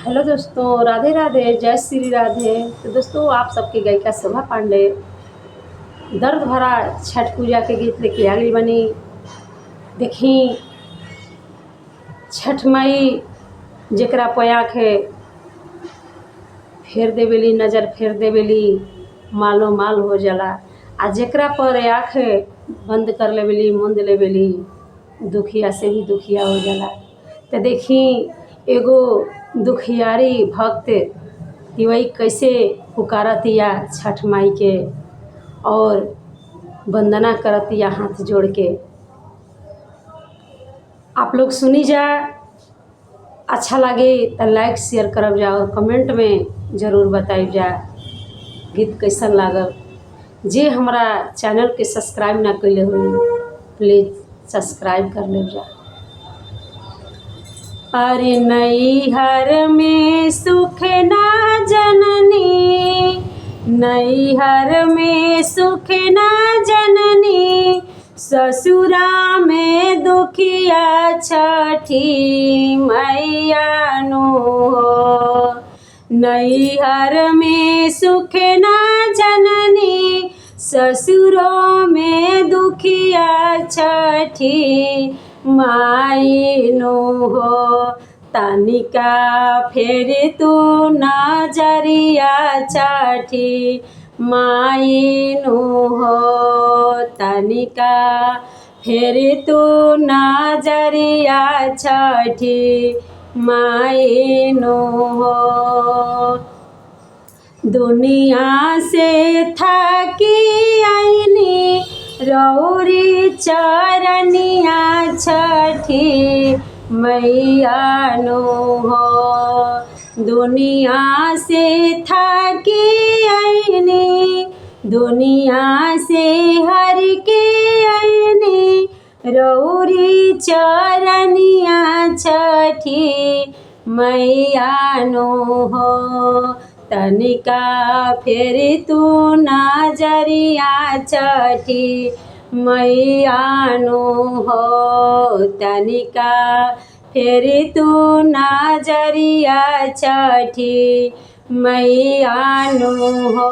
Hello दोस्तों, राधे राधे, जय श्री राधे। तो दोस्तों, आप सबकी गायिका शोभा पांडे दर्द भरा छठ पूजा के गीत लेके आ गई बनी। देखी छठ माई जेकरा पयाख है फेर देवेली, नज़र फेर देवेली, मालो माल हो जाला। आ जेकरा पर आँख बंद कर लेवेली, मुंद लेवेली, दुखिया से भी दुखिया हो जाला। तो देखी एगो दुखियारी भक्त तिवई कैसे पुकारतिया छठ माई के और वंदना करतिया हाथ जोड़ के। आप लोग सुनी जा, अच्छा लगे तो लाइक शेयर करब जा और कमेंट में ज़रूर बताइब जा गीत कैसन लागल। जे हमारा चैनल के सब्सक्राइब ना कैले हुई प्लीज़ सब्सक्राइब कर ले जा। अरे नैहर में सुख ना जननी, नैहर में सुख ना जननी, ससुरा में दुखिया छठी मैया नु हो। नैहर में सुख ना जननी, ससुरों में दुखिया छठी माई नु हो। तनिका फेर तू नजरिया छठी माई नु हो। तनिका फेर तू नजरिया छठी माई नु हो। दुनिया से थकी आईनी रौरी चरनिया छठी मैया नु हो। दुनिया से थकी आईनी, दुनिया से हर के आईनी, रौरी चरनिया छठी मैया नु हो। तनिका फेर तू नजरिया छठी मैया नु हो। तनिका फेर तू नजरिया छठी मैया नु हो।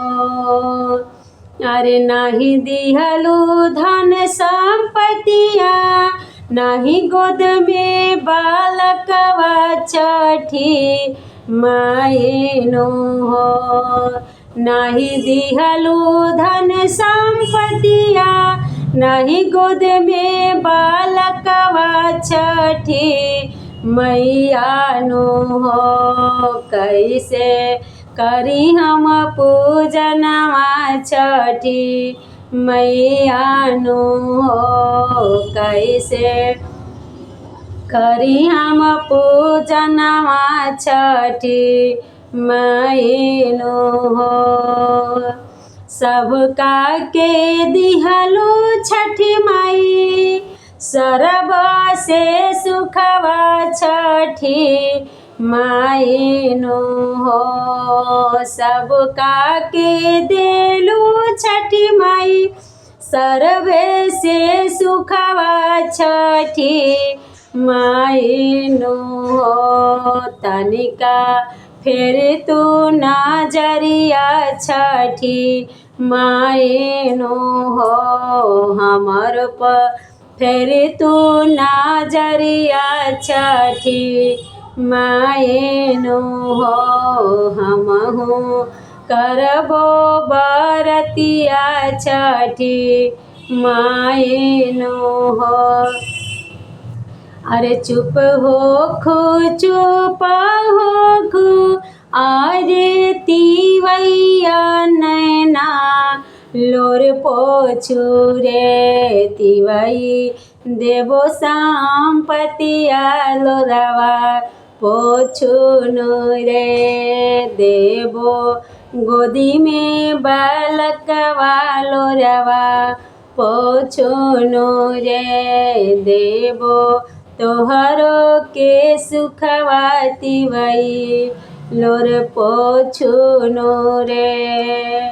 अरे नाही दिहलू धन संपतिया, नाही गोद में बालकवा छठी माई नु हो। नाही दिहलू धन संपतिया, नाही गोद में बालकवा छठी मैया नु हो। कैसे करी हम पूजनवा छठी मैया नु हो। कैसे करी हम पूजनवा छठी माई नु हो। सबका के दिहलू छठी माई, सरब से सुखवा छठी माई नु हो। सबका के देलू छठी माई, सरबे से सुखवा छठी माई नु हो। तनिका फेर तू नजरिया छठी माई नु हो। हमर पर फेर तू नजरिया छठी माई नु हो। हमहू करबो बरतिया छठी माई नु हो। अरे चुप हो खू, चुप हो खू, अरे तिवैया नैना लोर पोछू रे। तिवई देवो संपतिया लोरवा पोछू नु रे। देवो गोदी में बालकवा लोरवा पोछू नु रे। देवो तोहरो के सुखवा तिवई लोर पोछू नु रे।